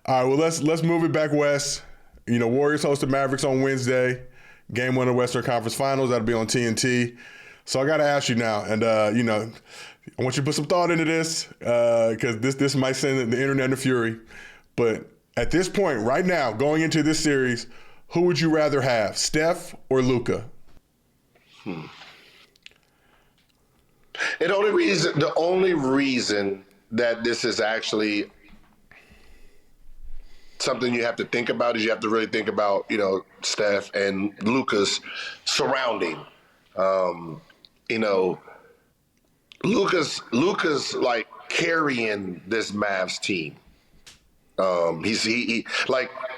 All right, well, let's move it back west. Warriors host the Mavericks on Wednesday. Game 1 of the Western Conference Finals. That'll be on TNT. So I got to ask you now, and, I want you to put some thought into this because this might send the internet into fury. But at this point, right now, going into this series, who would you rather have, Steph or Luka? The only reason that this is actually something you have to think about is you have to really think about, Steph and Luka's surrounding. Luka's like carrying this Mavs team.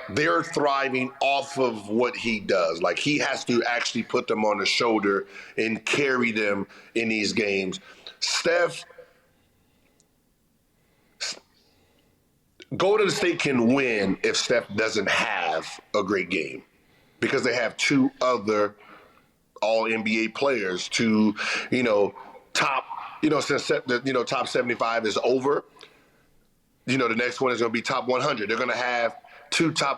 They're thriving off of what he does. Like, he has to actually put them on his shoulder and carry them in these games. Golden State can win if Steph doesn't have a great game because they have two other all-NBA players to, top, since top 75 is over, the next one is going to be top 100. They're going to have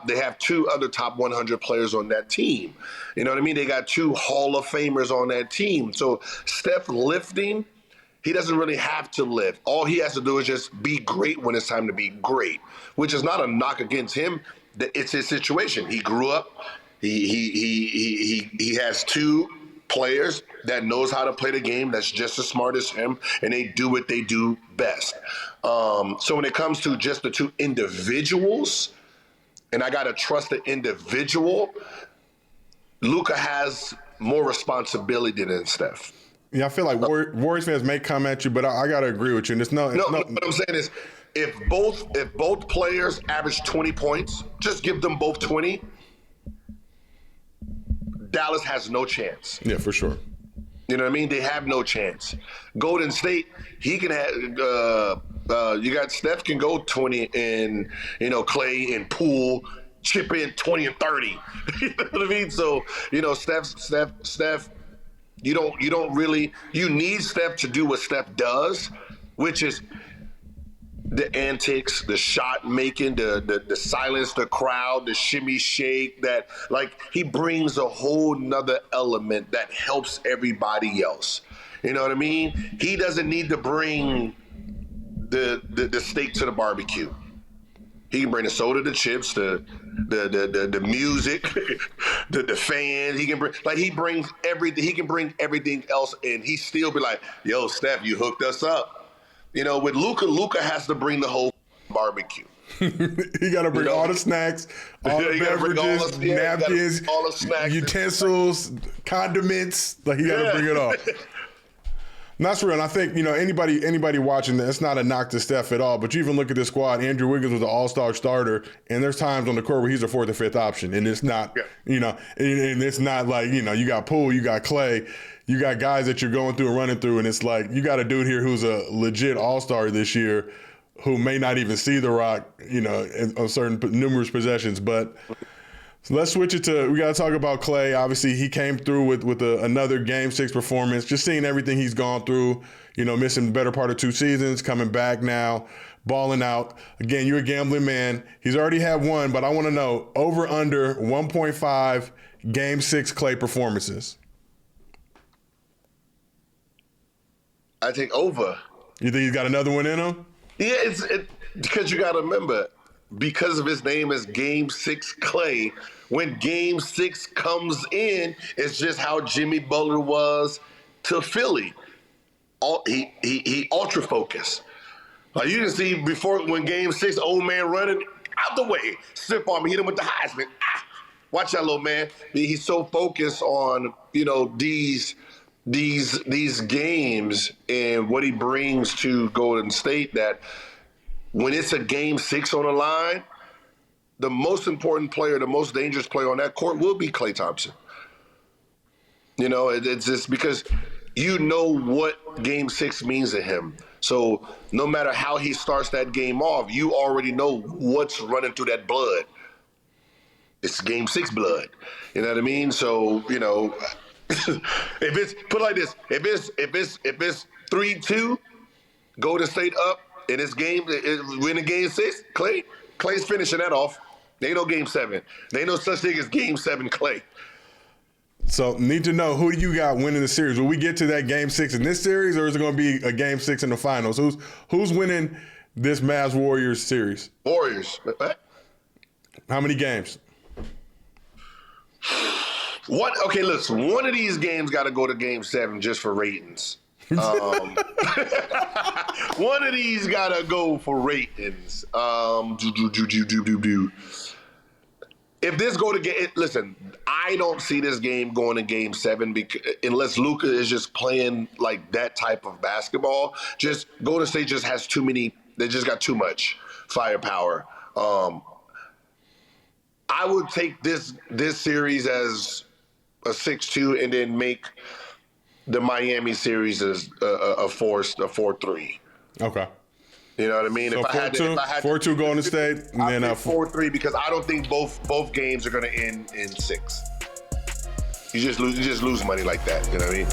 they have two other top 100 players on that team. You know what I mean? They got two Hall of Famers on that team. So Steph lifting, he doesn't really have to lift. All he has to do is just be great when it's time to be great, which is not a knock against him. It's his situation. He grew up. He has two players that knows how to play the game that's just as smart as him, and they do what they do best. So when it comes to just the two individuals, and I got to trust the individual, Luka has more responsibility than Steph. Yeah, I feel like Warriors fans may come at you, but I got to agree with you. And what I'm saying is, if both players average 20 points, just give them both 20, Dallas has no chance. Yeah, for sure. You know what I mean? They have no chance. Golden State, he can have. You got Steph can go 20 and Klay and Poole chip in 20 and 30. You know what I mean? So Steph. You need Steph to do what Steph does, which is the antics, the shot making, the silence the crowd, the shimmy shake, that he brings a whole nother element that helps everybody else. You know what I mean? He doesn't need to bring the steak to the barbecue. He can bring the soda, the chips, the music, the fans. He can bring everything. He can bring everything else, and he still be like, "Yo, Steph, you hooked us up." With Luka has to bring the whole barbecue. He got to bring all the snacks, all the beverages, napkins, all the snacks, utensils, condiments. He got to bring it all. That's real. And I think, anybody watching this, it's not a knock to Steph at all, but you even look at this squad, Andrew Wiggins was an all-star starter, and there's times on the court where he's a fourth or fifth option, and it's not, and it's not like, you got Poole, you got Klay, you got guys that you're going through and running through, and it's like, you got a dude here who's a legit all-star this year who may not even see the rock, on certain numerous possessions, but... So let's switch it to, we got to talk about Klay. Obviously, he came through with another Game 6 performance. Just seeing everything he's gone through, missing the better part of 2 seasons, coming back now, balling out. Again, you're a gambling man. He's already had one, but I want to know, over under 1.5 Game 6 Klay performances. I think over. You think he's got another one in him? Yeah, because you got to remember, because of his name is Game 6 Klay, when Game 6 comes in, it's just how Jimmy Butler was to Philly. He ultra focused. Like you can see before, when Game 6, old man running out the way, slip on me, hit him with the Heisman. Watch that little man. He's so focused on these games and what he brings to Golden State that when it's a Game 6 on the line, the most important player, the most dangerous player on that court will be Klay Thompson. It's just because what Game 6 means to him. So no matter how he starts that game off, you already know what's running through that blood. It's Game 6 blood. You know what I mean? So, if it's put like this, if it's 3-2, Golden State up, in this game, winning Game 6, Klay, Klay's finishing that off. They know Game 7. They know such thing as Game 7 Klay. So need to know, who do you got winning the series? Will we get to that Game 6 in this series, or is it going to be a Game 6 in the finals? Who's winning this Mavs Warriors series? Warriors. What? How many games? What? Okay, listen. One of these games got to go to Game 7 just for ratings. One of these got to go for ratings. If this go to game, listen, I don't see this game going to Game 7 unless Luka is just playing like that type of basketball. Just Golden State just has too many. They just got too much firepower. I would take this series as a 6-2 and then make the Miami series as a 4-3. Okay. You know what I mean? So 4-2 Golden State, and then 4-3 because I don't think both games are going to end in 6. You just lose money like that. You know what I mean?